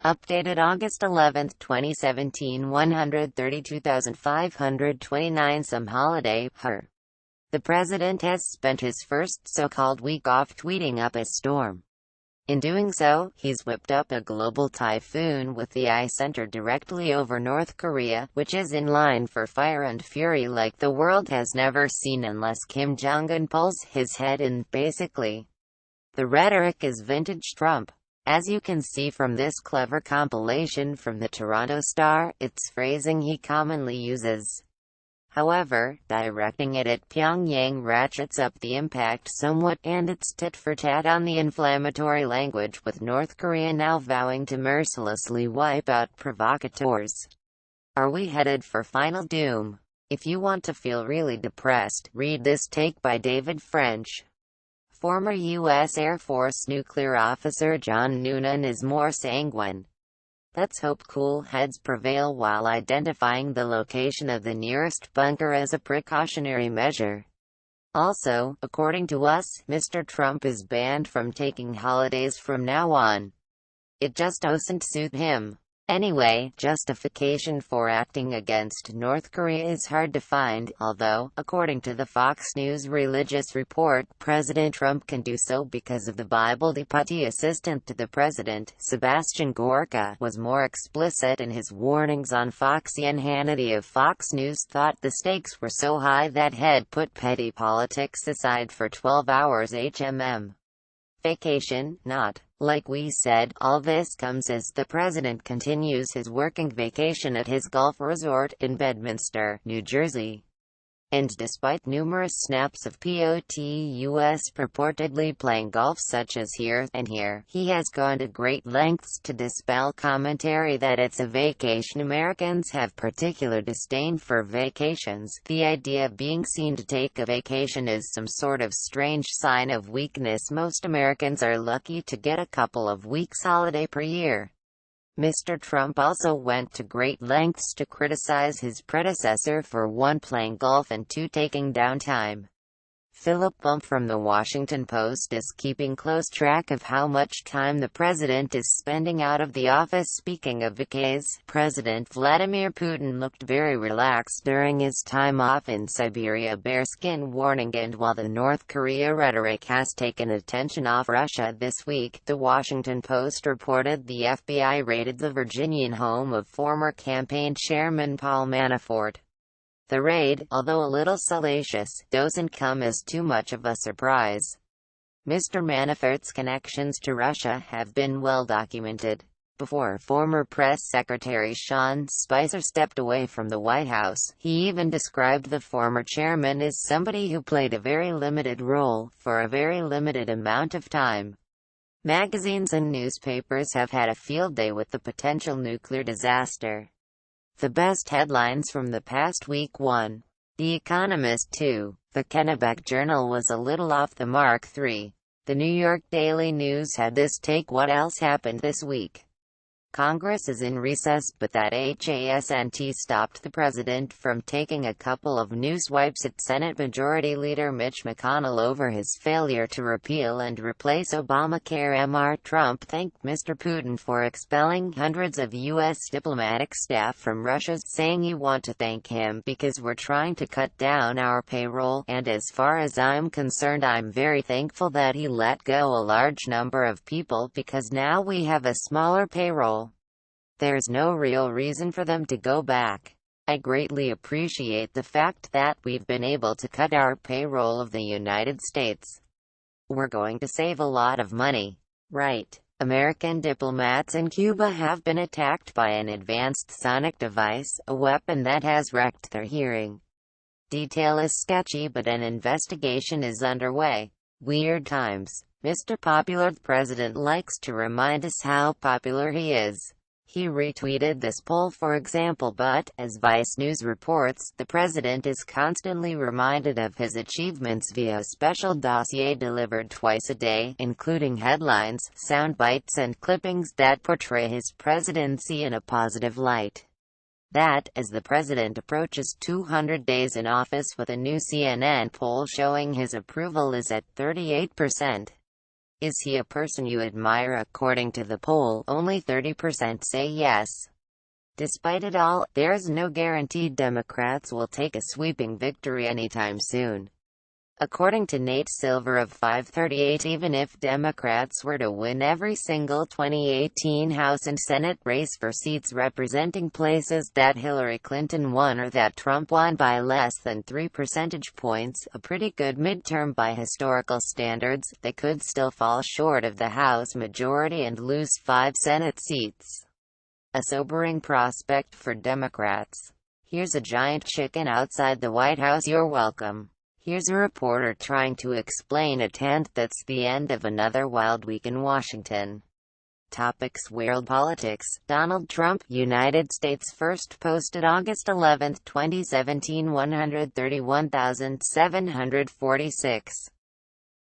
Updated August 11, 2017 132,529 Some holiday, her. The president has spent his first so-called week off tweeting up a storm. In doing so, he's whipped up a global typhoon with the eye centered directly over North Korea, which is in line for fire and fury like the world has never seen unless Kim Jong-un pulls his head in, basically. The rhetoric is vintage Trump. As you can see from this clever compilation from the Toronto Star, it's phrasing he commonly uses. However, directing it at Pyongyang ratchets up the impact somewhat, and it's tit-for-tat on the inflammatory language, with North Korea now vowing to mercilessly wipe out provocateurs. Are we headed for final doom? If you want to feel really depressed, read this take by David French. Former U.S. Air Force nuclear officer John Noonan is more sanguine. Let's hope cool heads prevail while identifying the location of the nearest bunker as a precautionary measure. Also, according to us, Mr. Trump is banned from taking holidays from now on. It just doesn't suit him. Anyway, justification for acting against North Korea is hard to find, although, according to the Fox News religious report, President Trump can do so because of the Bible. Deputy Assistant to the President, Sebastian Gorka, was more explicit in his warnings on Fox. Ian Hannity of Fox News thought the stakes were so high that he'd put petty politics aside for 12 hours vacation, not. Like we said, all this comes as the president continues his working vacation at his golf resort in Bedminster, New Jersey. And despite numerous snaps of POTUS purportedly playing golf such as here and here, he has gone to great lengths to dispel commentary that it's a vacation. Americans have particular disdain for vacations. The idea of being seen to take a vacation is some sort of strange sign of weakness. Most Americans are lucky to get a couple of weeks holiday per year. Mr. Trump also went to great lengths to criticize his predecessor for 1. Playing golf and 2. Taking downtime. Philip Bump from The Washington Post is keeping close track of how much time the president is spending out of the office. Speaking of vacays, President Vladimir Putin looked very relaxed during his time off in Siberia. Bearskin warning. And while the North Korea rhetoric has taken attention off Russia this week, The Washington Post reported the FBI raided the Virginian home of former campaign chairman Paul Manafort. The raid, although a little salacious, doesn't come as too much of a surprise. Mr. Manafort's connections to Russia have been well documented. Before former press secretary Sean Spicer stepped away from the White House, he even described the former chairman as somebody who played a very limited role, for a very limited amount of time. Magazines and newspapers have had a field day with the potential nuclear disaster. The best headlines from the past week: 1. The Economist. 2. The Kennebec Journal was a little off the mark. 3. The New York Daily News had this take: what else happened this week? Congress is in recess, but that hasn't stopped the president from taking a couple of news swipes at Senate Majority Leader Mitch McConnell over his failure to repeal and replace Obamacare. Mr. Trump thanked Mr. Putin for expelling hundreds of U.S. diplomatic staff from Russia, saying, "You want to thank him because we're trying to cut down our payroll, and as far as I'm concerned, I'm very thankful that he let go a large number of people because now we have a smaller payroll. There's no real reason for them to go back. I greatly appreciate the fact that we've been able to cut our payroll of the United States. We're going to save a lot of money." Right. American diplomats in Cuba have been attacked by an advanced sonic device, a weapon that has wrecked their hearing. Detail is sketchy, but an investigation is underway. Weird times. Mr. Popular. The president likes to remind us how popular he is. He retweeted this poll, for example, but, as Vice News reports, the president is constantly reminded of his achievements via a special dossier delivered twice a day, including headlines, sound bites and clippings that portray his presidency in a positive light. That, as the president approaches 200 days in office, with a new CNN poll showing his approval is at 38%. Is he a person you admire? According to the poll, only 30% say yes. Despite it all, there's no guarantee Democrats will take a sweeping victory anytime soon. According to Nate Silver of 538, even if Democrats were to win every single 2018 House and Senate race for seats representing places that Hillary Clinton won or that Trump won by less than 3 percentage points, a pretty good midterm by historical standards, they could still fall short of the House majority and lose 5 Senate seats. A sobering prospect for Democrats. Here's a giant chicken outside the White House. You're welcome. Here's a reporter trying to explain a tent that's the end of another wild week in Washington. Topics: World politics. Donald Trump, United States first, posted August 11, 2017, 131,746.